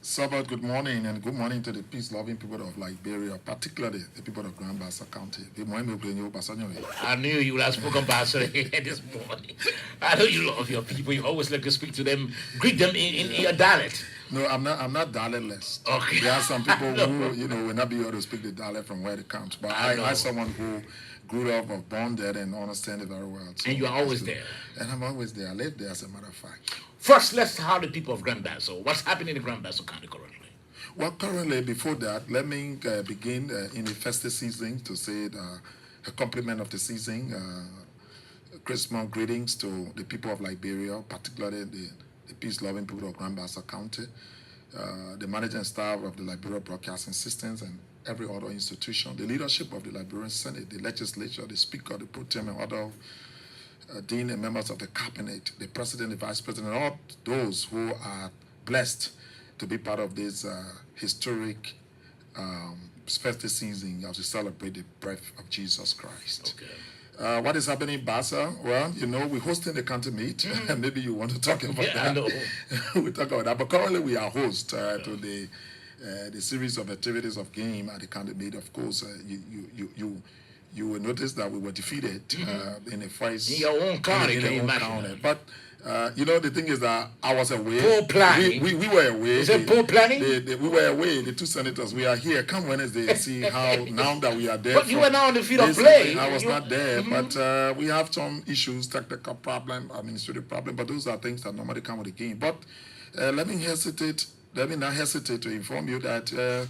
Sorbor, good morning, and good morning to the peace-loving people of Liberia, particularly the people of Grand Bassa County. Good morning, I knew you would have spoken Basel this morning. I know you love your people. You always like to speak to them, greet them in your dialect. No, I'm not dialectless. Okay. There are some people No who, problem. will not be able to speak the dialect from where they come. But I I know. someone who grew up, was born there, and understand it very well. So And you are that's always good. there. And I'm always there. I live there, as a matter of fact. First, let's have the people of Grand Basel. What's happening in Grand Basel County currently? Well, currently, before that, let me begin in the festive season to say a compliment of the season. Christmas greetings to the people of Liberia, particularly the peace-loving people of Grand Bassa County, the managing staff of the Liberia Broadcasting Systems, and every other institution, the leadership of the Liberian Senate, the legislature, the speaker, the pro tem, and other dean and members of the cabinet, the president, the vice president, and all those who are blessed to be part of this historic festive season as we celebrate the birth of Jesus Christ. Okay. What is happening in Bassa? Well, we're hosting the county meet. Maybe you want to talk about Yeah, I that. know. We talk about that. But currently, we are host to the series of activities of game at the county meet. Of course, you will notice that we were defeated in the first In your own county, in can our you own imagine county. that? But the thing is that I was away. Poor planning. We were away. Is it poor planning? We were away. The two senators, we are here. Come Wednesday and see how now that we are there. But you were not on the field of this play. season, I was not there, but we have some issues, technical problem, administrative problem. But those are things that normally come with the game. But let me not hesitate to inform you that.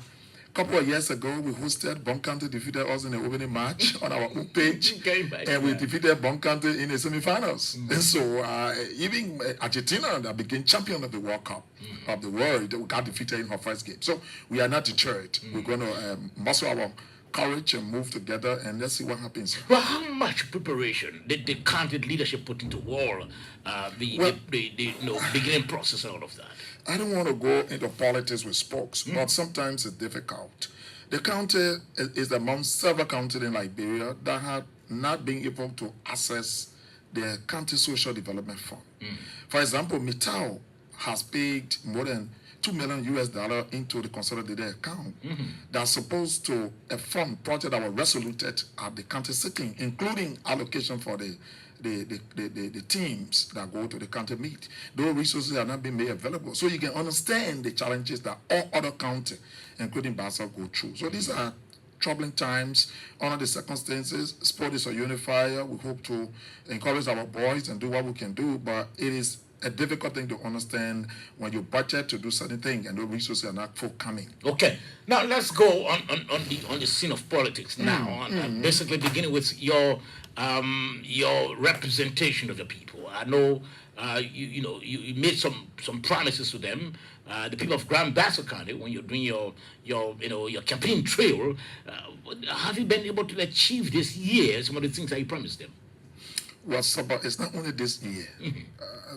A couple of years ago, we hosted Bon County defeated us in the opening match on our own page, and we defeated Bon County in the semifinals. And so even Argentina, that became champion of the World Cup of the world, got defeated in her first game. So we are not deterred. We're going to muscle our courage and move together, and let's see what happens. Well, how much preparation did the county leadership put into all the beginning process and all of that? I don't want to go into politics with spokes, but sometimes it's difficult. The county is among several counties in Liberia that have not been able to access the county social development fund. For example, Mitao has paid more than $2 million into the consolidated account that's supposed to fund projects that were resoluted at the county sitting, including allocation for the teams that go to the county meet. Those resources are not being made available. So you can understand the challenges that all other counties, including Bassa, go through. So these are troubling times. Under the circumstances, sport is a unifier. We hope to encourage our boys and do what we can do, but it is a difficult thing to understand when you budget to do certain things and those resources are not forthcoming. Okay, now let's go on the scene of politics now. Basically, beginning with your representation of the people. I know you made some promises to them. The people of Grand Bassa County, when you're doing your campaign trail, have you been able to achieve this year some of the things that you promised them? Well, it's not only this year.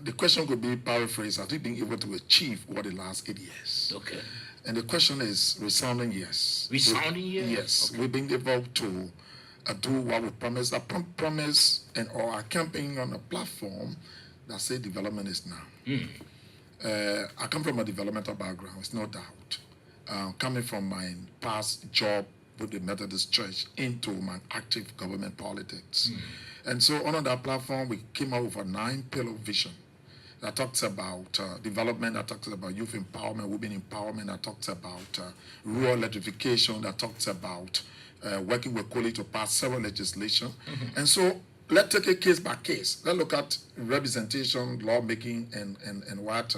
The question could be paraphrased: have we been able to achieve over the last 8 years? Okay. And the question is resounding yes. Resounding yes? Yes. Okay. We've been able to do what we promised. I promise and or are campaigning on a platform that say development is now. I come from a developmental background, it's no doubt. Coming from my past job with the Methodist Church into my active government politics. And so on that platform, we came out with a 9-pillar vision that talks about development, that talks about youth empowerment, women empowerment, that talks about rural electrification, that talks about working with colleagues to pass several legislation. And so let's take it case by case. Let's look at representation, lawmaking, and what...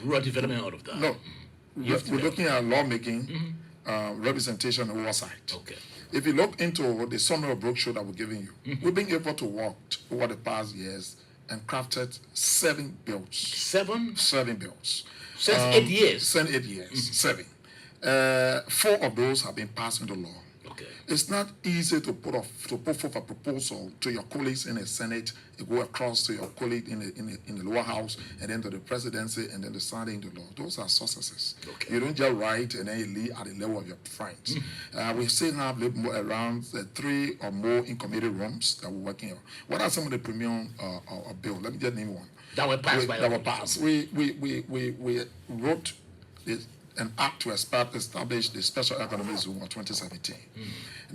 Rural development out of that. No, we're looking at lawmaking, representation, and oversight. Okay. If you look into the summary of brochure that we're giving you, we've been able to work over the past years and crafted 7 bills. 7? 7 bills. Since 8 years? Since 8 years, 7. 4 of those have been passed into law. Okay. It's not easy to put forth a proposal to your colleagues in the Senate, you go across to your colleague in the lower house, and then to the presidency, and then to signing the law. Those are successes. Okay. You don't just write and then you leave at the level of your friends. We still have around 3 or more in committee rooms that we're working on. What are some of the premium bills? Let me just name one. that were passed by that were passed. We wrote an act to establish the Special Economic Zone of 2017.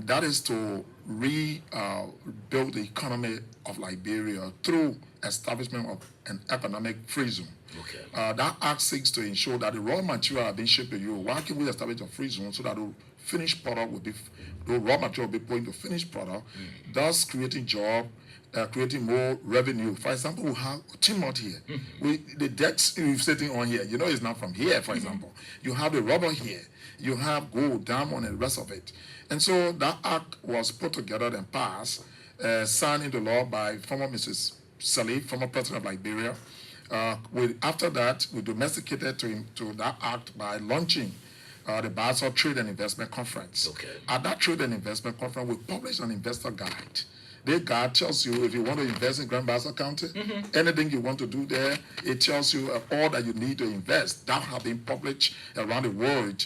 That is to rebuild the economy of Liberia through establishment of an economic free zone. Okay. That act seeks to ensure that the raw material are being shipped to Europe. Why can we establish a free zone so that the finished product will be, the raw material will be put into finished product, thus creating job, creating more revenue. For example, we have timber here. The decks you're sitting on here, you know, it's not from here, for example. You have the rubber here. You have gold, diamond, and the rest of it. And so that act was put together and passed, signed into law by former Mrs. Saleh, former president of Liberia. After that, we domesticated to that act by launching the Basel Trade and Investment Conference. Okay. At that Trade and Investment Conference, we published an investor guide. The guide tells you if you want to invest in Grand Basel County, anything you want to do there, it tells you all that you need to invest. That have been published around the world.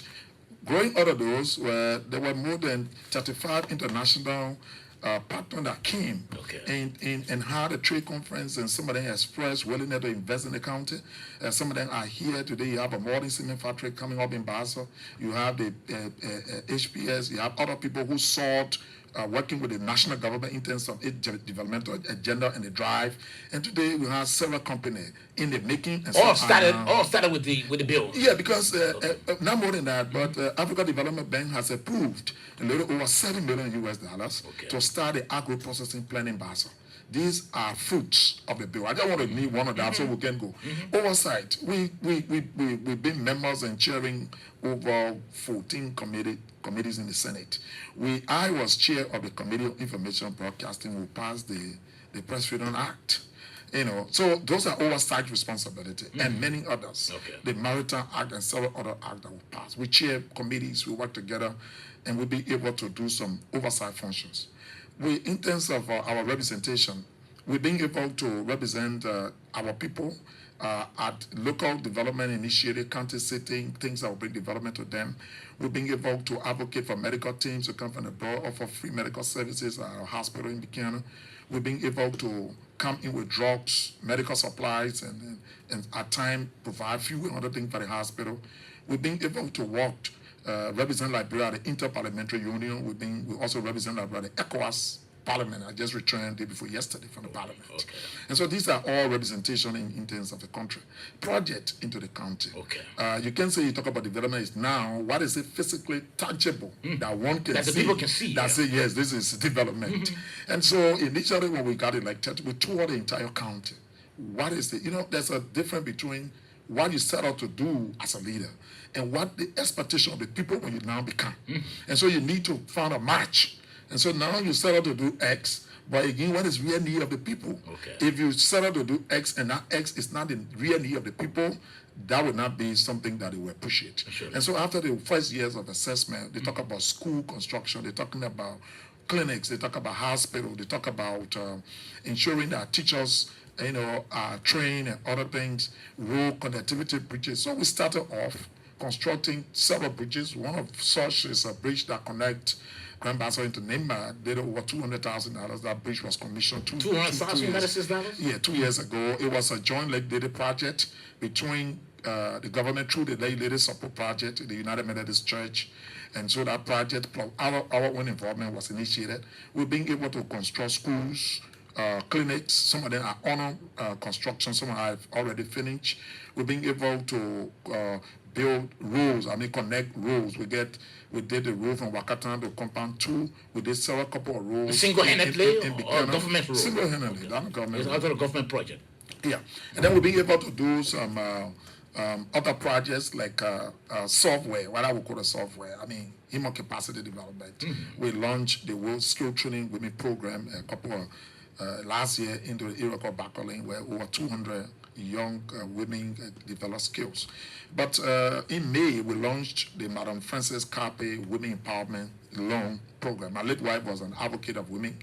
Growing out of those, there were more than 35 international partners that came and had a trade conference, and some of them expressed willingness to invest in the county. Some of them are here today. You have a modern cement factory coming up in Basel. You have the HPS. You have other people who sought working with the national government in terms of its developmental agenda and the drive. And today we have several companies in the making. And all started with the bill. Yeah, because not more than that, but Africa Development Bank has approved a little over $7 million US to start the agro-processing plant in Basel. These are fruits of the bill. I just want to name one of that so we can go. Oversight. We've been members and chairing over 14 committees in the Senate. I was chair of the Committee on Information Broadcasting who passed the Press Freedom Act. You know, so those are oversight responsibility and many others. The Maritime Act and several other acts that we passed. We chair committees, we work together, and we'll be able to do some oversight functions. In terms of our representation, we've been able to represent our people at local development initiative, county sitting, things that will bring development to them. We've been able to advocate for medical teams to come from abroad, offer free medical services at our hospital in Buchanan. We've been able to come in with drugs, medical supplies, and at times provide fuel and other things for the hospital. We've been able to work represent Liberia at the Interparliamentary Union. We also represent Liberia at the ECOWAS Parliament. I just returned the day before yesterday from the Parliament. And so these are all representation in terms of the country. Project into the county. You can say you talk about development is now, what is it physically tangible that one can that see? The people can see. That say, yes, this is development. And so initially when we got elected, we toured the entire county. What is it? You know, there's a difference between what you set out to do as a leader and what the expectation of the people when you now become. And so you need to find a match. And so now you set out to do X, but again, what is real need of the people? If you set out to do X and that X is not the real need of the people, that would not be something that they will appreciate. And so after the first years of assessment, they talk about school construction, they're talking about clinics, they talk about hospitals, they talk about ensuring that teachers are trained and other things, road connectivity bridges. So we started off constructing several bridges. One of such is a bridge that connects Grand Basel into Nimba. Did over $200,000. That bridge was commissioned $200,000? Yeah, 2 years ago. It was a joint legislative project between the government through the legislative support project, the United Methodist Church. And so that project, plus our own involvement was initiated. We've been able to construct schools, clinics. Some of them are on construction. Some have already finished. We've been able to build roads. Connect roads. We did the road from Wakatan to Compound 2. We did several couple of roads. Single-handedly or government road? Single-handedly. It's another government project. Yeah. And then we'll be able to do some other projects like software, what I would call a software. Human capacity development. We launched the World Skill Training Women Program a couple of last year into the era called Backling, where over 200 young women develop skills. But in May, we launched the Madam Frances Carpe Women Empowerment Loan Program. My late wife was an advocate of women.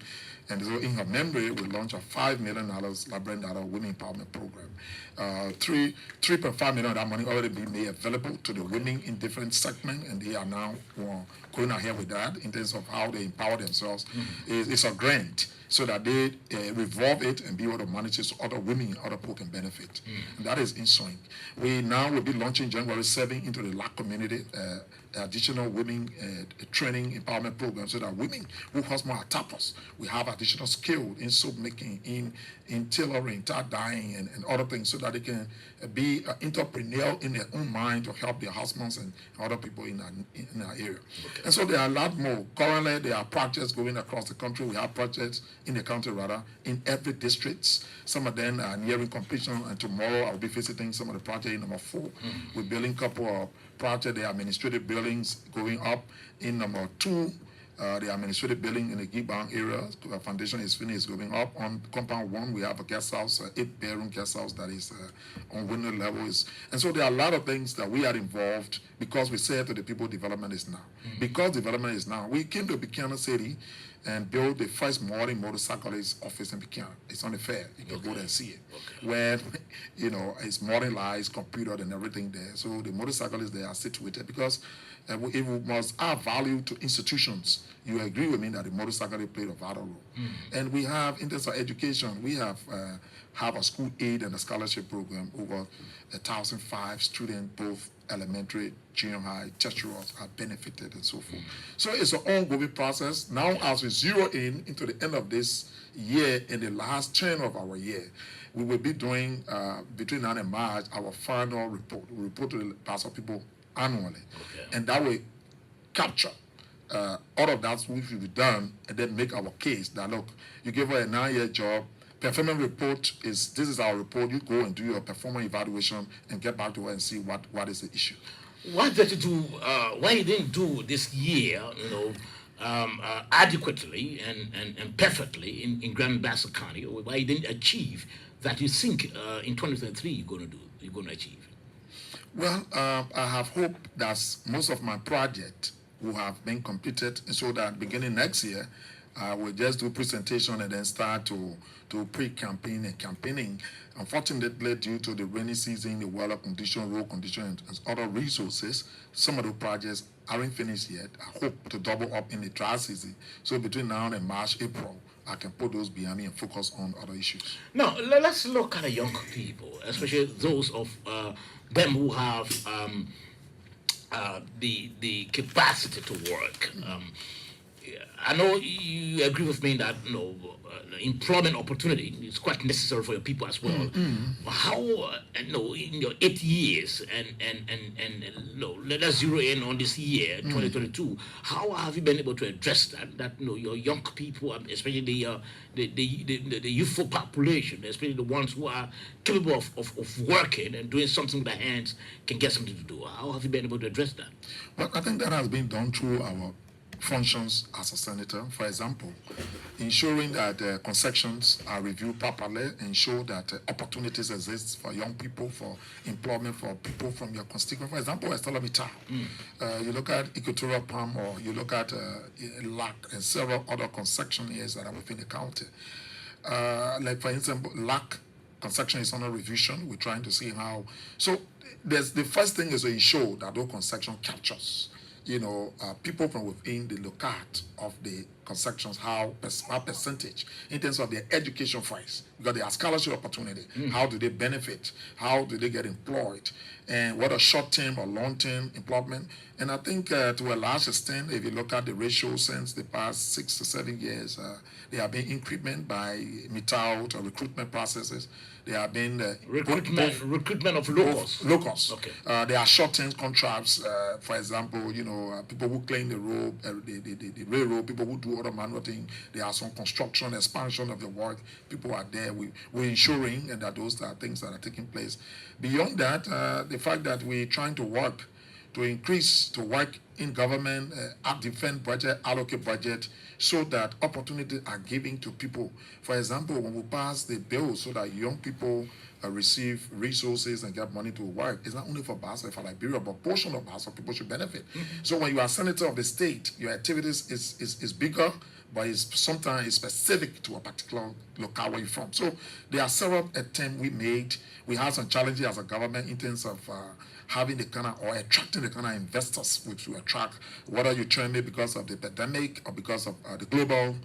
And so in her memory, we launched a $5 million Liberian Women Empowerment Program. 3.5 million of that money already been made available to the women in different segments, and they are now going ahead with that in terms of how they empower themselves. It's a grant so that they revolve it and be able to manage it so other women and other people can benefit. And that is in swing. We now will be launching January 7 into the LAC community, additional women training empowerment program so that women who husband are tappers, we have additional skill in soap making, in tailoring, tie dyeing, and other things so that they can be entrepreneurial in their own mind to help their husbands and other people in our area. Okay. And so there are a lot more. Currently, there are projects going across the country. We have projects in the country, rather, in every district. Some of them are nearing completion, and tomorrow I'll be visiting some of the projects in number 4. We're building a couple of projects, the administrative buildings going up. In number 2, the administrative building in the Gibang area, the foundation is finished, going up. On compound 1, we have a guest house, 8-bedroom guest house that is on window levels. And so there are a lot of things that we are involved because we said to the people, development is now. Because development is now, we came to Buchanan City and built the first modern motorcyclist office in Buchanan. It's on the fair. You can go there and see it. Where, it's modernized, computered and everything there. So the motorcyclists, they are situated because it must add value to institutions. You agree with me that the motorcycle played a vital role. And we have, in terms of education, we have a school aid and a scholarship program. Over 1,005 students, both elementary, junior high, tertiary, are benefited and so forth. So it's an ongoing process. Now, as we zero in into the end of this year, in the last term of our year, we will be doing, between now and March, our final report. We report to the pastor people annually. And that will capture all of that which will be done and then make our case that, look, you give her a 9-year job, performance report this is our report, you go and do your performance evaluation and get back to her and see what is the issue. Why did you do, why you didn't do this year, adequately and perfectly in Grand Bassa County, or why you didn't achieve that you think in 2023 you're going to achieve? Well, I have hope that most of my project will have been completed, and so that beginning next year, we'll just do presentation and then start to pre-campaign and campaigning. Unfortunately, due to the rainy season, the weather condition, road condition, and other resources, some of the projects aren't finished yet. I hope to double up in the dry season. So between now and March, April, I can put those behind me and focus on other issues. Now, let's look at the young people, especially those of them who have the capacity to work. I know you agree with me that employment opportunity is quite necessary for your people as well. How in your 8 years and let us zero in on this year 2022. How have you been able to address that your young people, especially the youthful population, especially the ones who are capable of working and doing something with their hands, can get something to do? How have you been able to address that? Well, I think that has been done through our functions as a senator. For example, ensuring that concessions are reviewed properly, ensure that opportunities exist for young people, for employment, for people from your constituent. For example, Estella Mittal. You look at Equatorial Palm, or you look at LAC and several other concession areas that are within the county. Like, for example, LAC concession is under revision. We're trying to see how. So the first thing is to ensure that those concession captures people from within the locale of the concessions, how percentage in terms of their education first, because they have scholarship opportunity. How do they benefit? How do they get employed? And what are short-term or long-term employment? And I think to a large extent, if you look at the ratio since the past 6 to 7 years, there have been increment by Mittal or recruitment processes. There have been recruitment of locals. Locals. Okay. There are short-term contracts. For example, people who clean the road, the railroad, people who do other manual things. There are some construction, expansion of the work. People are there. We're ensuring and that those are things that are taking place. Beyond that, the fact that we're trying to work to work in government, defend budget, allocate budget, so that opportunities are given to people. For example, when we pass the bill so that young people receive resources and get money to work, it's not only for Bassa, for Liberia, but a portion of Bassa people should benefit. So when you are senator of the state, your activities is bigger, but it's sometimes it's specific to a particular locale where you're from. So there are several attempts we made. We had some challenges as a government in terms of having the kind of, or attracting the kind of investors which we attract, whether you train me because of the pandemic or because of the global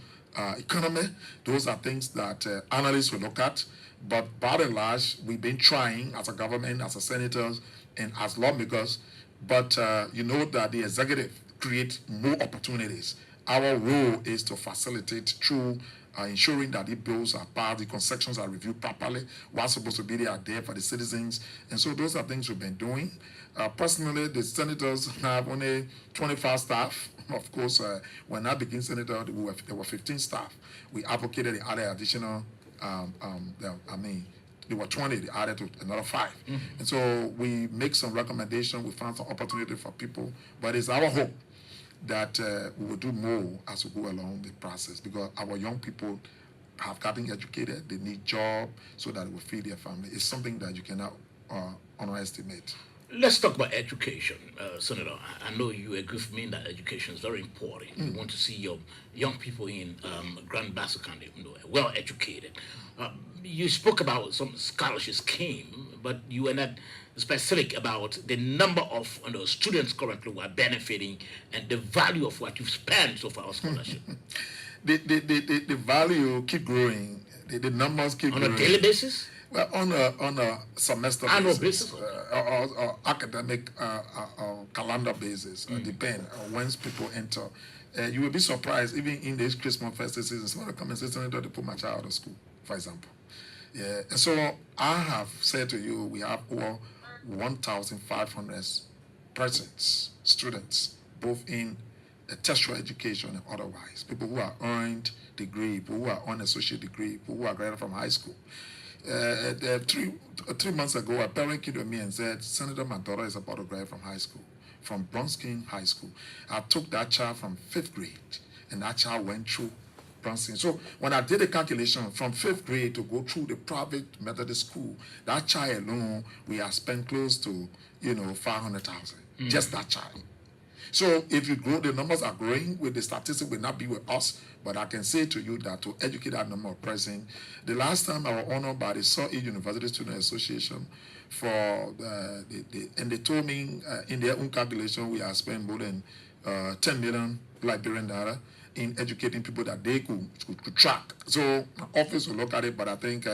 economy. Those are things that analysts will look at. But by and large, we've been trying as a government, as a senators, and as lawmakers. But you know that the executive creates more opportunities. Our role is to facilitate through ensuring that the bills are passed, the concessions are reviewed properly, what's supposed to be there for the citizens. And so those are things we've been doing. Personally, the senators have only 25 staff. Of course, when I became senator, there were 15 staff. We advocated the other additional, there were 20, they added to another 5. Mm-hmm. And so we make some recommendations, we found some opportunity for people, but it's our hope that we will do more as we go along the process, because our young people have gotten educated, they need job so that it will feed their family. It's something that you cannot underestimate. Let's talk about education, Senator. I know you agree with me that education is very important. You want to see your young people in Grand Bassa County, well educated. You spoke about some scholarship scheme, but you were not specific about the number of students currently who are benefiting and the value of what you've spent so far on scholarship. The value keep growing. The numbers keep growing. On a daily basis? Well, on a semester annual basis, or academic calendar basis, depend on when people enter. You will be surprised, even in this Christmas festive season, someone come and say, Senator, they put my child out of school, for example. Yeah, and so I have said to you, we have over 1,500 persons, students, both in tertiary education and otherwise. People who are earned degree, people who are on associate degree, people who are graduated from high school. 3 months ago, a parent came to me and said, Senator, my daughter is about to graduate from high school, from Bronx-King High School. I took that child from 5th grade, and that child went through Bronx-King. So when I did the calculation from 5th grade to go through the private Methodist school, that child alone, we have spent close to, 500,000, just that child. So if you grow, the numbers are growing. With the statistics will not be with us, but I can say to you that to educate that number of persons, the last time I was honored by the South East University Student Association and they told me in their own calculation we have spent more than 10 million Liberian dollar in educating people that they could track. So my office will look at it, but I think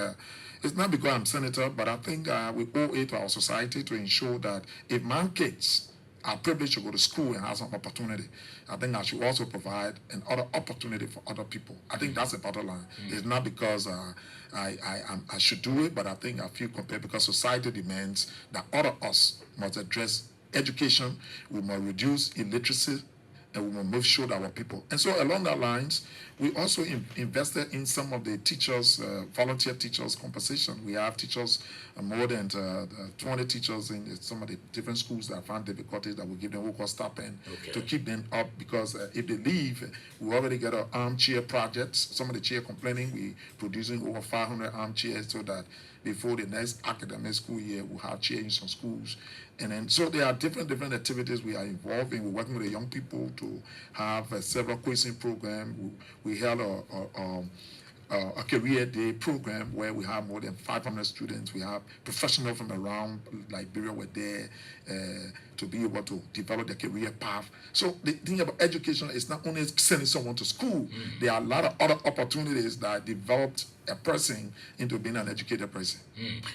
it's not because I'm senator, but I think we owe it to our society to ensure that if my kids are privileged to go to school and have some opportunity, I think I should also provide another opportunity for other people. I think that's the bottom line. It's not because I should do it, but I think I feel compelled because society demands that all of us must address education, we must reduce illiteracy, and we must make sure that our people. And so along that lines, we also invested in some of the teachers, volunteer teachers compensation. We have teachers, more than 20 teachers in some of the different schools that found difficulties that we give them what stipend to keep them up, because if they leave, we already get our armchair projects. Some of the chair complaining, we producing over 500 armchairs so that before the next academic school year, we'll have chairs in some schools. And then, so there are different activities we are involved in. We're working with the young people to have several quizzing programs. We held a career day program where we have more than 500 students. We have professionals from around Liberia were there to be able to develop their career path. So the thing about education is not only sending someone to school, there are a lot of other opportunities that developed a person into being an educated person.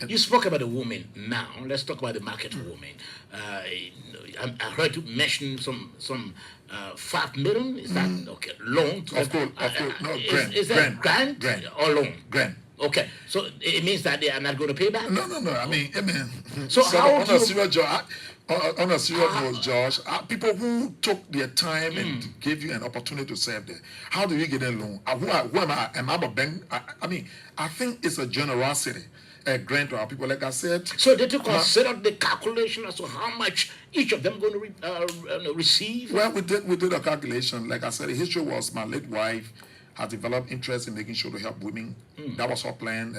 You spoke about the woman. Now let's talk about the market woman. I heard you mention some 5 million. Is that okay? Loan? Of course. No, grant. Is that grant or loan? Grant. Okay, so it means that they are not going to pay back? No. I mean, so how on a serious job, on a serious note, Josh, people who took their time and gave you an opportunity to serve there, how do you get a loan? Who am I? Am I a bank? I think it's a generosity. A grant to our people, like I said. So did you consider the calculation as to how much each of them going to receive? Well, we did a calculation. Like I said, the history was my late wife has developed interest in making sure to help women. That was her plan.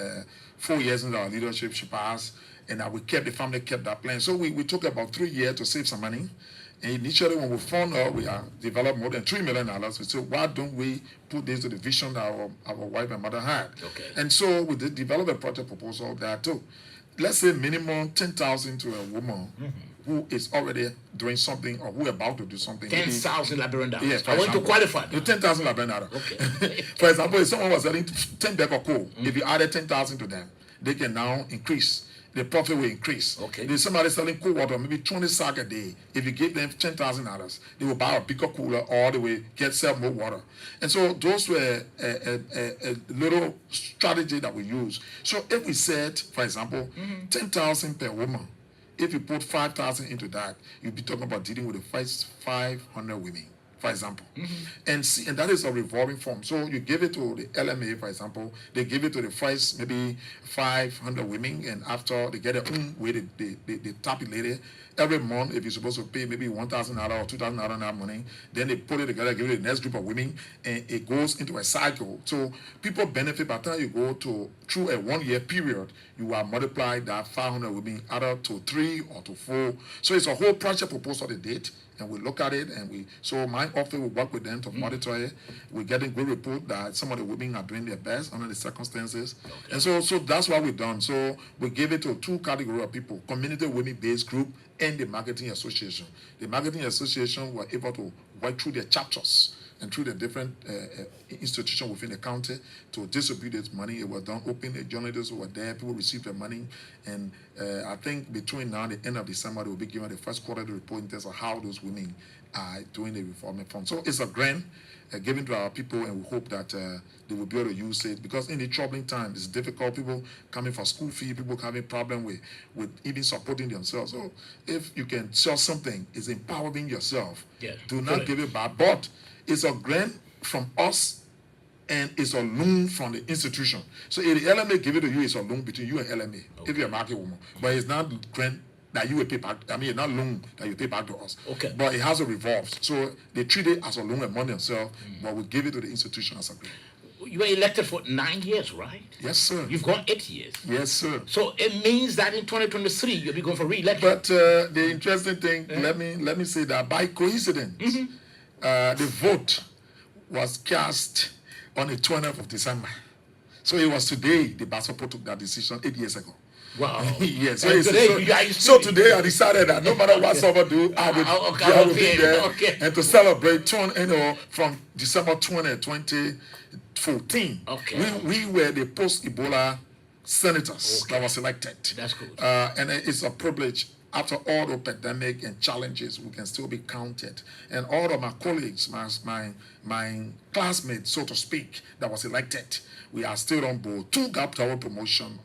4 years into our leadership, she passed, and the family kept that plan. So we took about 3 years to save some money, Initially, when we found out we are developed more than $3 million, we said, why don't we put this to the vision that our wife and mother had? Okay. And so we did develop a project proposal there too. Let's say minimum 10,000 to a woman who is already doing something or who about to do something. 10,000 Liberian dollars. Yes, I want to qualify. 10,000 Liberian dollars. Okay. For example, if someone was selling 10 bag of coal, if you added 10,000 to them, they can now increase. The profit will increase. Okay. If somebody selling cool water, maybe 20 sack a day, if you give them $10,000, they will buy a bigger cooler or they will sell more water. And so those were a little strategy that we use. So if we said, for example, 10,000 per woman, if you put 5,000 into that, you'll be talking about dealing with the first 500 women, for example. And that is a revolving form. So you give it to the LMA, for example, they give it to the first maybe 500 women, and after they get their own way, they tap it later. Every month, if you're supposed to pay maybe $1,000 or $2,000 that money, then they put it together, give it to the next group of women, and it goes into a cycle. So people benefit by the time you go through a 1 year period, you are multiplied that 500 women either to 3 or to 4. So it's a whole project proposal they did. And we look at it, and so my office will work with them to monitor it. We're getting good report that some of the women are doing their best under the circumstances. Okay. And so that's what we've done. So we gave it to 2 categories of people: community women-based group and the marketing association. The marketing association were able to work through their chapters and through the different institutions within the county to distribute this money. It was done open. The journalists were there. People received their money. And I think between now and the end of December, they will be given the first quarterly report in terms of how those women are doing the reforming fund. So it's a grant given to our people, and we hope that they will be able to use it, because in the troubling times, it's difficult. People coming for school fee, people having problem with even supporting themselves. So if you can sell something, it's empowering yourself. Yes. Do not give it back. But it's a grant from us, and it's a loan from the institution. So if the LMA give it to you, it's a loan between you and LMA, if you're a market woman. But it's not grant that you will pay back. I mean, it's not loan that you pay back to us. Okay. But it has a revolve. So they treat it as a loan among themselves, but we give it to the institution as a grant. You were elected for 9 years, right? Yes, sir. You've gone 8 years. Yes, sir. So it means that in 2023 you'll be going for re-election. But the interesting thing, let me say that by coincidence, the vote was cast on the 20th of December. So it was today the Basopo took that decision 8 years ago. Wow. Yes. So today I decided that no matter what Sorbor do, I will be there and to celebrate from December 20, 2014. Okay. We were the post-Ebola senators that was elected. That's good. And it's a privilege. After all the pandemic and challenges, we can still be counted. And all of my colleagues, my classmates, so to speak, that was elected, we are still on board. 2 got our promotion.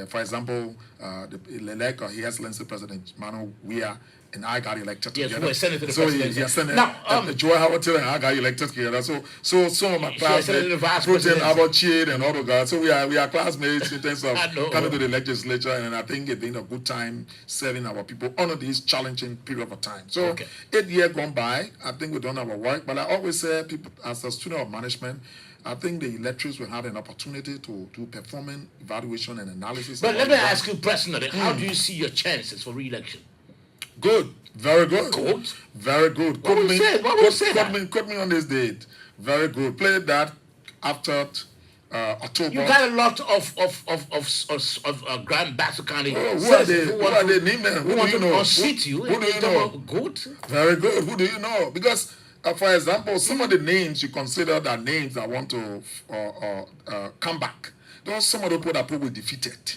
For example, the elect or His Excellency President Manuel Weah and I got elected together. Yes, we were Senator. So Senator. Now, Joy Howard and I got elected together. So some of my classmates, President Abachid and all the guys. So we are classmates in terms of coming to the legislature, and I think it's been a good time serving our people under this challenging period of time. So 8 years gone by, I think we've done our work. But I always say, people, as a student of management, I think the electors will have an opportunity to do performance evaluation and analysis. But let me ask you personally, how do you see your chances for re-election? Good. Very good. Good? Very good. What would you say? Quote me on this date. Very good. Play that after October. You got a lot of Grand Basso County. Who are they? Name them. Who do you know? Unseat you. Who do you know? Good. Very good. Who do you know? Because, for example, some of the names you consider that names that want to come back. Those are some of the people that probably defeated.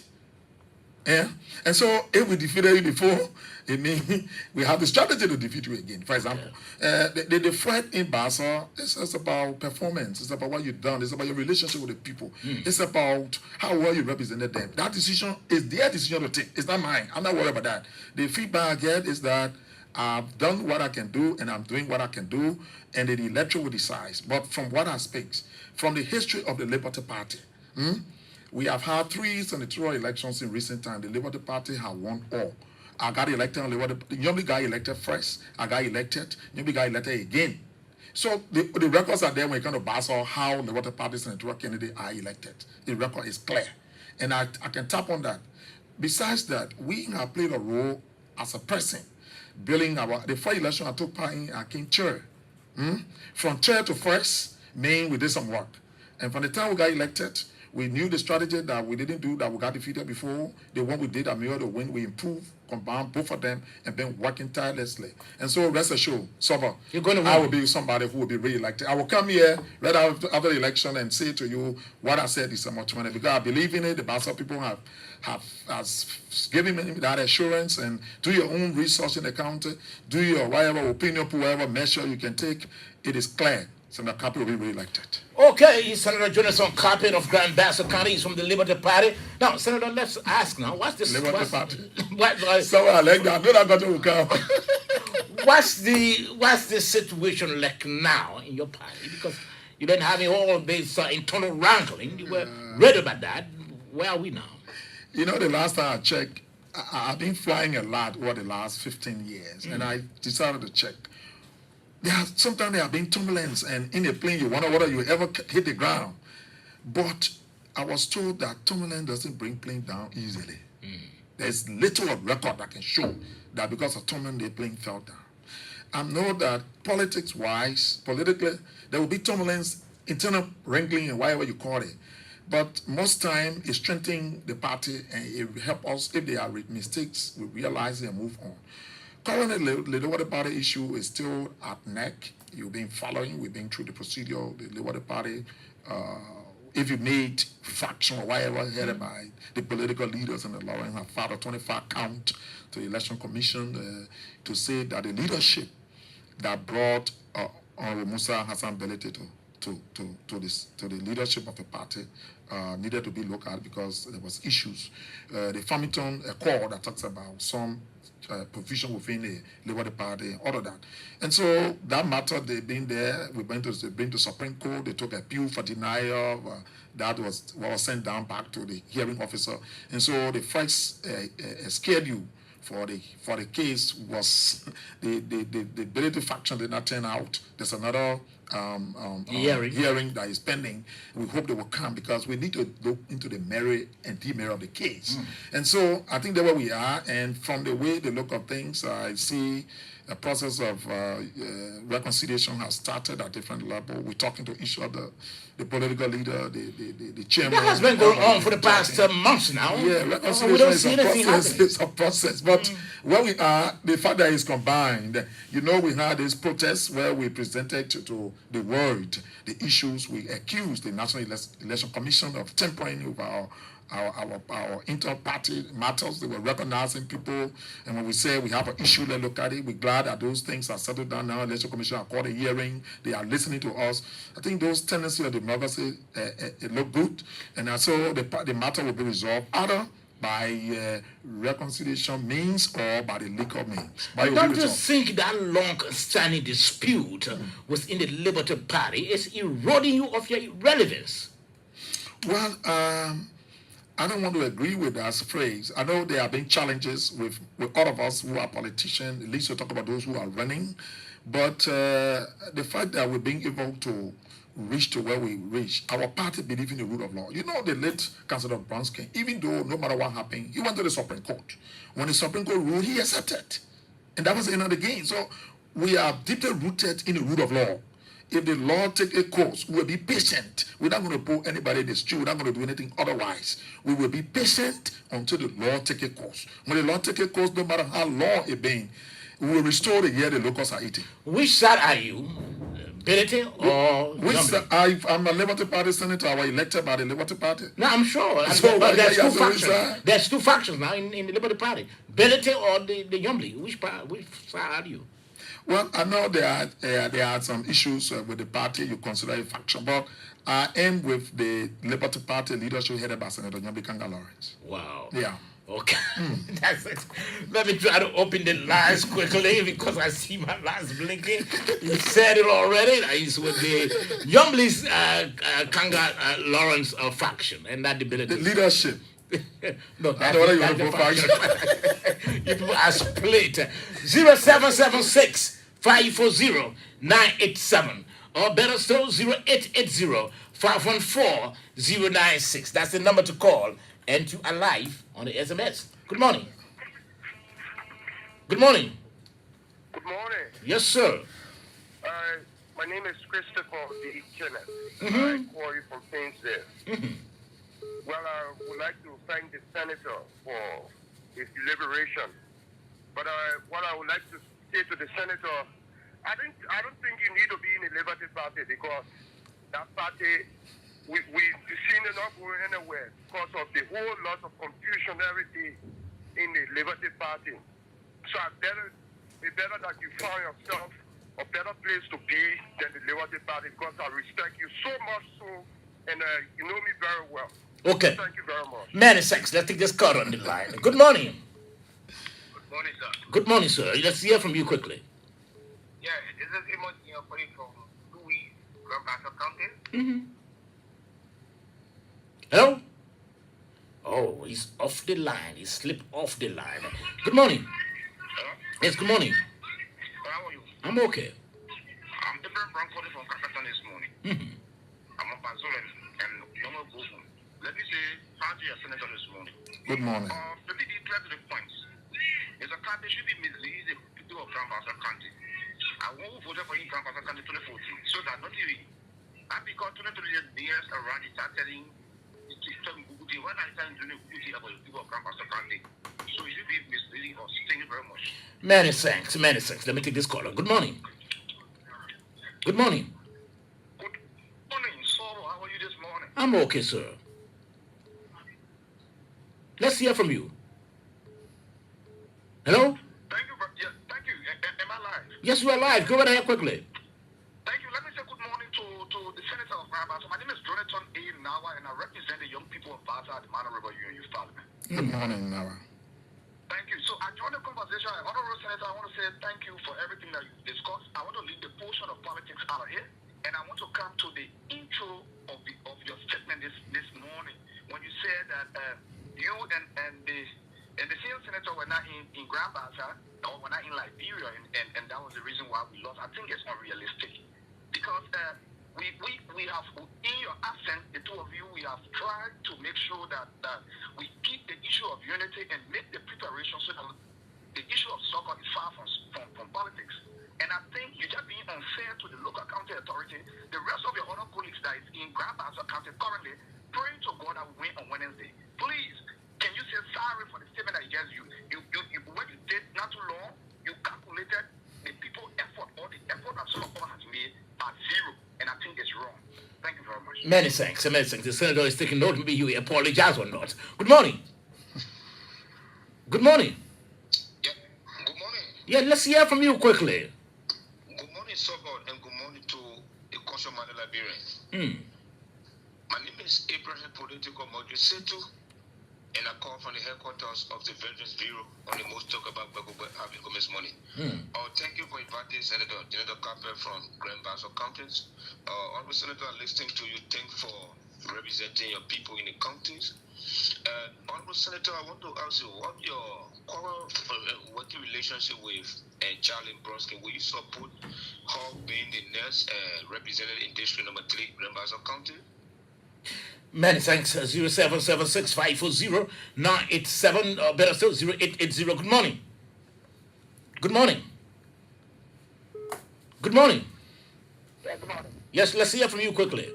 Yeah? And so if we defeated you before, it means we have the strategy to defeat you again. For example, the threat in Basel is about performance. It's about what you've done. It's about your relationship with the people. It's about how well you represented them. That decision is their decision to take. It's not mine. I'm not worried about that. The feedback I get is that I've done what I can do, and I'm doing what I can do, and the electorate will decide. But from what I speak, from the history of the Liberty Party, we have had 3 senatorial elections in recent time. The Liberty Party have won all. I got elected on the Yumbi got elected first. I got elected. Yumbi got elected again. So the records are there when you come to Basel how the Liberty Party senatorial candidate are elected. The record is clear. And I can tap on that. Besides that, we have played a role as a person. building the first election I took part in, I came chair. From chair to first, main, we did some work. And from the time we got elected, we knew the strategy that we didn't do, that we got defeated before. The one we did, the win, we improved, combined both of them, and been working tirelessly. And so, rest assured, Sorbor, you're going to win. I will be somebody who will be re-elected. I will come here right after the election and say to you what I said is much money, because I believe in it. The Basel people has given me that assurance, and do your own research in the county, do your whatever opinion, whatever measure you can take. It is clear Senator Carpet will be re-elected. Okay, he's Senator Jonathan Carpet of Grand Bassa County. He's from the Liberty Party. Now, Senator, let's ask now, what's this? Liberty Party. What, so I like that. I'm not going to come. What's the situation like now in your party? Because you've been having all this internal wrangling. You were read about that. Where are we now? You know, the last time I checked, I've been flying a lot over the last 15 years, and I decided to check. Sometimes there have been turbulence, and in a plane you wonder whether you ever hit the ground. But I was told that turbulence doesn't bring plane down easily. There's little of record that can show that because of turbulence the plane fell down. I know that politically, there will be turbulence, internal wrangling, and whatever you call it. But most time it strengthens the party, and it helps us if there are mistakes, we realize it and move on. Currently, the Liberty Party issue is still at neck. You've been following, we've been through the procedure. The Liberty Party, if you made faction or whatever headed by the political leaders in the Lawrence, have filed a 25 count to the Election Commission to say that the leadership that brought Honorable Musa Hassan Belete to the leadership of the party needed to be looked at because there was issues. The Farmington Accord that talks about some provision within the Liberty Party and all of that. And so that matter, they've been there. We went to Supreme Court. They took appeal for denial. That was sent down back to the hearing officer. And so the first schedule for the case was the Belete faction did not turn out. There's another hearing that is pending. We hope they will come because we need to look into the merit and demerit of the case. And so I think that's where we are. And from the way the look of things, I see a process of reconciliation has started at different levels. We're talking to each other, the political leader, the chairman. That has been going on for the past months now. Yeah, reconciliation is a process. But where we are, the fact that it's combined, you know, we had this protest where we presented to the world the issues. We accused the National Election Commission of tampering with our inter-party matters. They were recognizing people, and when we say we have an issue, let's look at it. We're glad that those things are settled down now. Election Commission have called a hearing. They are listening to us. I think those tendencies of democracy look good, and so the matter will be resolved either by reconciliation means or by the legal means. Don't you think that long-standing dispute within the Liberty Party is eroding you of your relevance? Well, I don't want to agree with that phrase. I know there have been challenges with all of us who are politicians, at least we talk about those who are running. But the fact that we're being able to reach to where we reach, our party believes in the rule of law. You know, the late Councillor Bronsky, even though no matter what happened, he went to the Supreme Court. When the Supreme Court ruled, he accepted. And that was the end of the game. So we are deeply rooted in the rule of law. If the law take a course, we will be patient. We're not going to put anybody in the street. We're not going to do anything otherwise. We will be patient until the law take a course. When the law take a course, no matter how long it been, we will restore the year the locusts are eating. Which side are you? Belete or I'm a Liberty Party senator. I was elected by the Liberty Party. No, I'm sure. So, but there's two factions. There's two factions now in the Liberty Party. Belete or the Yombly. Which side are you? Well, I know there are some issues with the party you consider a faction, but I am with the Liberty Party leadership headed by Senator Nyambi Kanga Lawrence. Wow. Yeah. Okay. That's it. Let me try to open the lines quickly because I see my lines blinking. You said it already. He's with the Yombly's Kanga Lawrence faction and that debility. The leadership. No, that's the faction. You people are split. 0776 540 987 or better still 0880 514 096. That's the number to call and to alive on the SMS. Good morning. Good morning. morning. Yes, sir. My name is Christopher D. Kenneth. I Mm-hmm. call you from Painesville. Mm-hmm. Well, I would like to thank the senator for his deliberation. But what I would like to say to the senator, I don't think you need to be in the Liberty Party because that party we seen it not going anywhere because of the whole lot of confusion every day in the Liberty Party. So it's better that you find yourself a better place to be than the Liberty Party because I respect you so much so, and you know me very well. Okay. Thank you very much. Many thanks. Let's take this call on the line. Good morning. Good morning, sir. Good morning, sir. Let's hear from you quickly. Yeah, this is Amos calling from Louis, Grand Bassa County. Mm-hmm. Hello? Oh, he's off the line. He slipped off the line. Good morning. Hello? Yes, good morning. How are you? I'm okay. I'm different from calling from Kakatan this morning. Mm-hmm. I'm a Bazolan and Yomo Bofu. Let me say, how to your senator this morning. Good morning. To be clear to the point, it's a country should be misleading the people of Grand Bassa County. I won't vote for you in Grand Bassa County 2014, so that not even. I because 20 years around, it started telling when I started doing Guguti about the people of Grand Bassa County. So you should be misleading us. Thank you very much. Many thanks. Many thanks. Let me take this caller. Good morning. Good morning. Good morning, Sorbor. How are you this morning? I'm okay, sir. Let's hear from you. Hello? Thank you. Yeah, thank you. Am I live? Yes, you are live. Go right ahead quickly. Thank you. Let me say good morning to the senator of Grand Bassa. My name is Jonathan A. Nawa, and I represent the young people of Bassa at the Manor River Union Youth Parliament. Good morning, Nara. Thank you. So I joined the conversation. Honorable Senator, I want to say thank you for everything that you've discussed. I want to leave the portion of politics out of here, and I want to come to the intro of your statement this morning when you said that you and the senior senator were not in Grand Bassa or were not in Liberia, and that was the reason why we lost. I think it's unrealistic because we have, in your absence, the two of you, we have tried to make sure that we keep the issue of unity and make the preparation so that the issue of soccer is far from politics. And I think you're just being unfair to the local county authority. The rest of your other colleagues that is in Grand Bassa County currently praying to God that we win on Wednesday. Please, can you say sorry for the statement that you just used? When you did not too long, you calculated the people effort or the effort that Sorbor has made at zero. And I think it's wrong. Thank you very much. Many thanks. Many thanks. The senator is taking note. Maybe you apologize or not. Good morning. Good morning. Yeah. Good morning. Yeah, let's hear from you quickly. Good morning, Sorbor, and good morning to the Conscious Man Liberian. My name is Abraham Political Modrisetu, and I call from the headquarters of the Veterans Bureau on the most talk about having this morning. Thank you for inviting Senator Capper from Grand Bassa Counties. Honorable Senator, listening to you, thank for representing your people in the counties. Honorable Senator, I want to ask you, what your current working relationship with Charlie Bronski? Will you support her being the next representative in District Number 3, Grand Bassa County? Many thanks. 0776-540-987, or better still, 0880. Good morning. Good morning. Good morning. Yeah, good morning. Yes, let's hear from you quickly.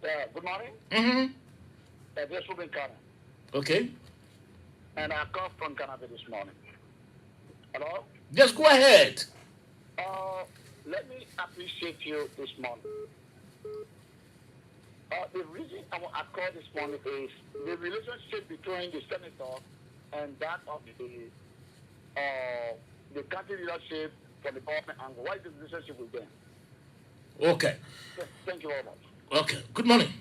Good morning. Mm-hmm. This will be Ghana. Okay. And I come from Ghana this morning. Hello? Just go ahead. Let me appreciate you this morning. The reason I call this morning is the relationship between the senator and that of the country leadership from the government, and what is the relationship with them? Okay. Thank you very much. Okay. Good morning.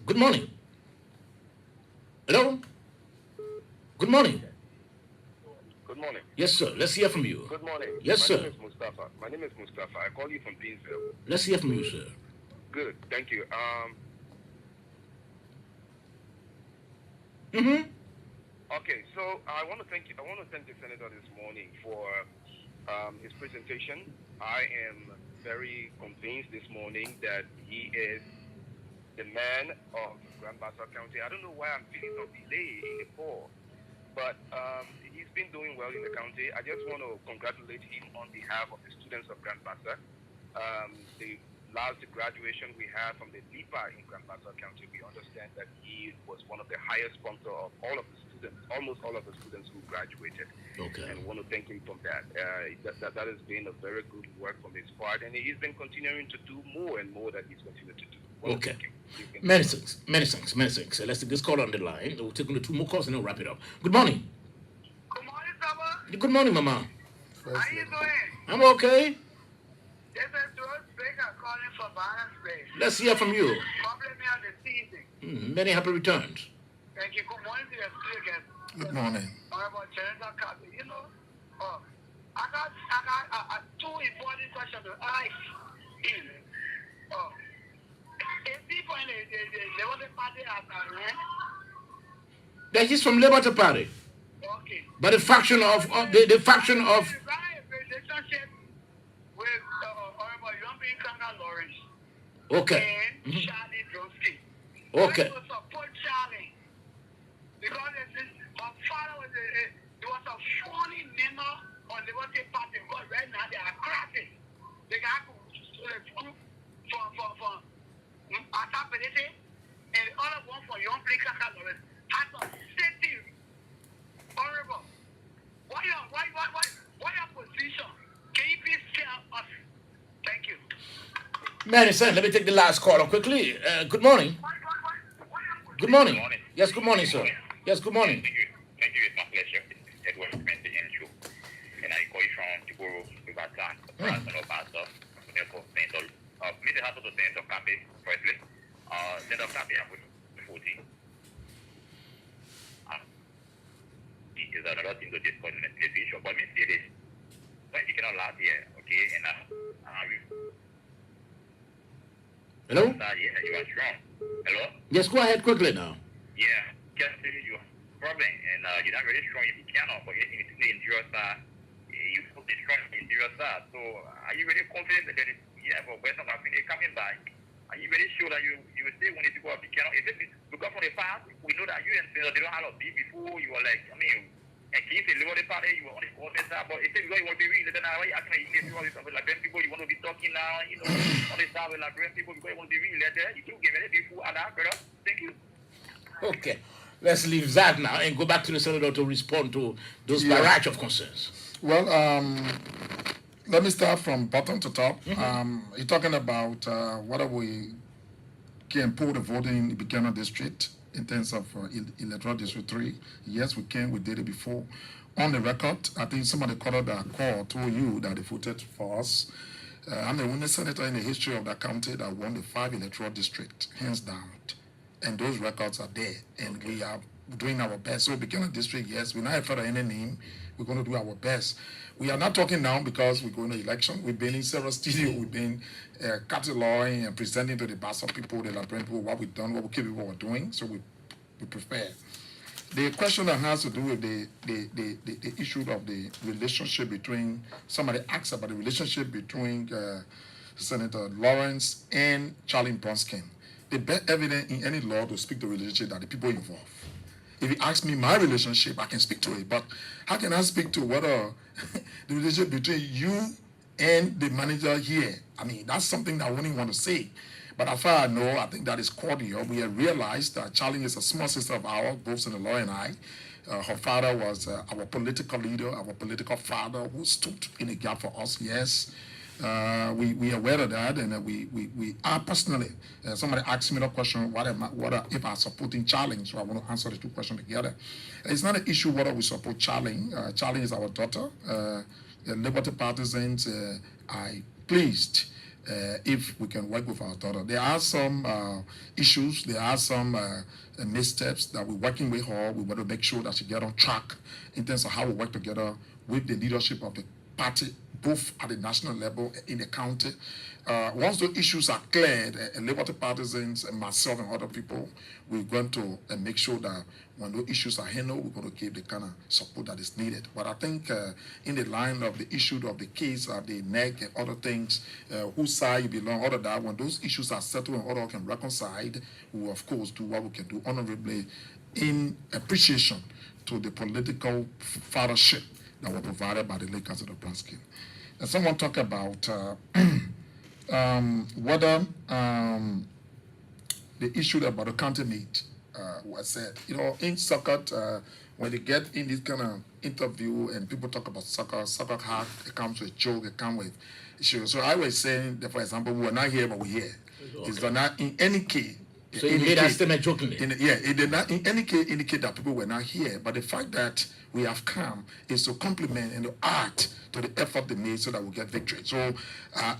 Good morning. Hello? Good morning. Good morning. Yes, sir. Let's hear from you. Good morning. Yes, sir. My name is Mustafa. I call you from Painesville. Let's hear from you, sir. Good. Thank you. Okay, so I want to thank you. I want to thank the senator this morning for his presentation. I am very convinced this morning that he is the man of Grand Bassa County. I don't know why I'm feeling some delay in the call, but he's been doing well in the county. I just want to congratulate him on behalf of the students of Grand Bassa. The last graduation we had from the LIPA in Grand Bassa County, we understand that he was one of the highest sponsor of all of the students, almost all of the students who graduated. Okay. And we want to thank him for that. That has been a very good work from his part, and he's been continuing to do more and more that he's continued to do. Okay. Many thanks. Let's take this call on the line. We'll take only 2 more calls and then we'll wrap it up. Good morning. Good morning, Sorbor. Good morning, Mama. How you doing? I'm okay. This is George Baker calling for Balance Place. Let's hear from you. Compliment me on the season. Many happy returns. Thank you. Good morning to your speakers. Good morning. Honorable Senator Copy. I got 2 important questions to ask him. Is people in the Labour Party as a man? That he's from Labour Party. Okay. But the faction of the faction of relationship with Honorable Young Kanga Lawrence okay. and Charlie Dronsky. Okay. I will support Charlie because her father was a funny member of the Labour Party. Because right now they are cracking. They got group for Asapelete and the other one for Young Kanga Lawrence. Has a safety. Honorable, what your position? Can you please tell us? Thank you. Many thanks. Let me take the last caller quickly. Good morning. Good morning. Good morning. Yes, good morning, sir. Yes, good morning. Thank you. It's my pleasure. Edward Mendy and you. And I call you from Tiburu, Ugatan, National Pastor, therefore, Mr. Hassel to Senator Kambi, firstly. Senator Kambi, I'm with 14. Is another thing to discuss in the issue, but me see this. When you cannot last year, okay, and Hello? yeah, you are strong. Hello? Yes, go ahead quickly now. Yeah, just you problem, and you're not really strong if you cannot, but you need to endure that. You put the strong endure that. So, are you really confident that for Western Africa coming back? Are you very sure that you will stay when you go up? You cannot. If it because from the past, we know that you and Senator they don't have a beef before. You were like, and keep the Liberty Party, you were on the government side, but if you want to be real, then why you acting like you want to be like people, you want to be talking now, on the side with like people, because you want to be real, you do give it before and after. Thank you. Okay. Let's leave that now and go back to the senator to respond to those barrage of concerns. Well, let me start from bottom to top. You're talking about whether we can pull the voting in the Buchanan district in terms of electoral district 3. Yes, we can. We did it before. On the record, I think somebody called that call told you that they voted for us. I'm the only senator in the history of that county that won the 5 electoral district, hands down. And those records are there, and we are doing our best. So Buchanan district, yes, we're not afraid of any name. We're going to do our best. We are not talking now because we're going to election. We've been in several studios. We've been cataloging and presenting to the Bassa people, the Liberian people, what we've done, what we keep what we're doing. So we prepare. The question that has to do with the issue of the relationship between, somebody asked about the relationship between Senator Lawrence and Charlie Bronskin. The best evidence in any law to speak to the relationship that the people involved. If you ask me my relationship, I can speak to it. But how can I speak to whether the relationship between you and the manager here? That's something that I wouldn't want to say. But as far as I know, I think that is cordial. We have realized that Charlie is a small sister of ours, both in the law and I. Her father was our political leader, our political father who stood in the gap for us, yes. We are aware of that, and we are personally. Somebody asked me the question, what if I supporting Charlie? So I want to answer the 2 questions together. It's not an issue whether we support Charlie. Charlie is our daughter. The Liberty partisans are pleased if we can work with our daughter. There are some issues. There are some missteps that we're working with her. We want to make sure that she get on track in terms of how we work together with the leadership of the party, both at the national level in the county. Once the issues are cleared, Liberty partisans and myself and other people, we're going to make sure that when those issues are handled, we're going to give the kind of support that is needed. But I think in the line of the issue of the case of the neck and other things, whose side you belong, all of that, when those issues are settled and all can reconcile, we will of course do what we can do honorably in appreciation to the political fathership that were provided by the late cousin of Bransky. And someone talked about whether the issue about the county meet was said. You know, in soccer, when they get in this kind of interview and people talk about soccer hard, it comes with joke, it comes with issues. So I was saying that, for example, we were not here, but we're here. Okay. It's not in any case. So you made that statement jokingly? It did not in any case indicate that people were not here, but the fact that we have come is to compliment and to add to the effort they made so that we get victory. So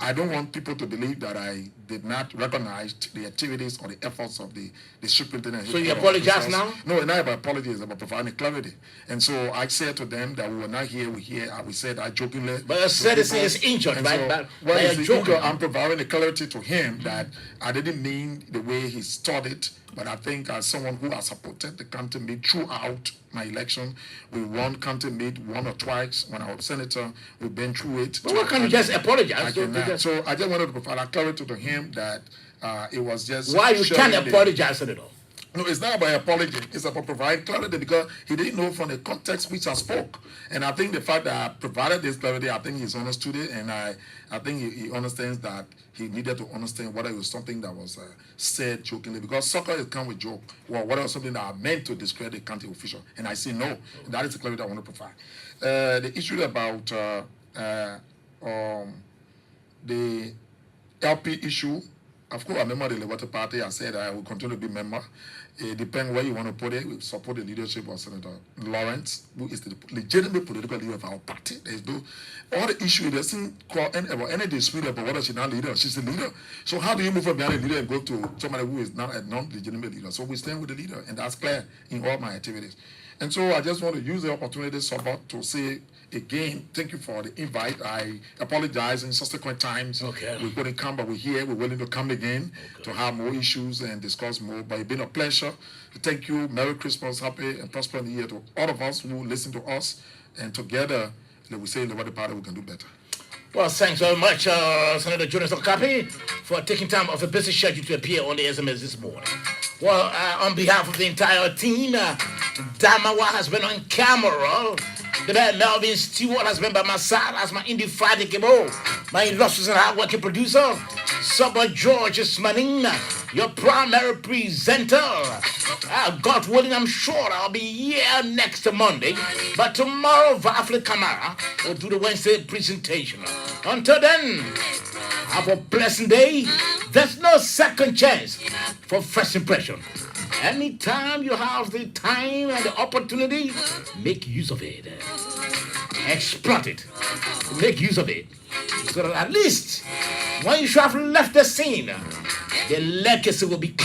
I don't want people to believe that I did not recognize the activities or the efforts of the superintendent. So you apologize now? No, it's not about apology, it's about providing clarity. And so I said to them that we were not here, we're here. We said I jokingly. But a citizen is injured, right? I'm providing the clarity to him that I didn't mean the way he started, but I think as someone who has supported the county meet throughout my election, we won county meet one or twice when I was senator. We've been through it. But why can't you just apologize? So I just wanted to provide a clarity to him that it was just. Why you can't apologize, Senator? No, it's not about apology. It's about providing clarity because he didn't know from the context which I spoke. And I think the fact that I provided this clarity, I think he's understood it. And I think he understands that he needed to understand whether it was something that was said jokingly. Because soccer is come with joke. Well, whether it was something that I meant to discredit the county official. And I say no. And that is the clarity I want to provide. The issue about the LP issue, of course, I'm a member of the Liberty Party. I said I will continue to be a member. It depends where you want to put it. We support the leadership of Senator Lawrence, who is the legitimate political leader of our party. There's no, all the issue, it doesn't call any dispute about whether she's not a leader. She's the leader. So how do you move from being a leader and go to somebody who is not a non-legitimate leader? So we stand with the leader, and that's clear in all my activities. And so I just want to use the opportunity, Sorbor, to say again, thank you for the invite. I apologize in subsequent times. Okay. We couldn't come, but we're here. We're willing to come again to have more issues and discuss more. But it's been a pleasure. Thank you. Merry Christmas, happy and prosperous New Year to all of us who listen to us. And together, like we say in the Liberty Party, we can do better. Well, thanks very much, Senator Jonas Okapi, for taking time off a busy schedule to appear on the SMS this morning. Well, on behalf of the entire team, Damawa has been on camera. The man Melvin Stewart has been by my side as my indefatigable, my illustrious and hard-working producer. Sorbor George is manning your primary presenter. God willing, I'm sure I'll be here next Monday. But tomorrow, Vafli Kamara will do the Wednesday presentation. Until then, have a pleasant day. There's no second chance for first impression. Anytime you have the time and the opportunity, make use of it. Exploit it. Make use of it. So that at least when you should have left the scene, the legacy will be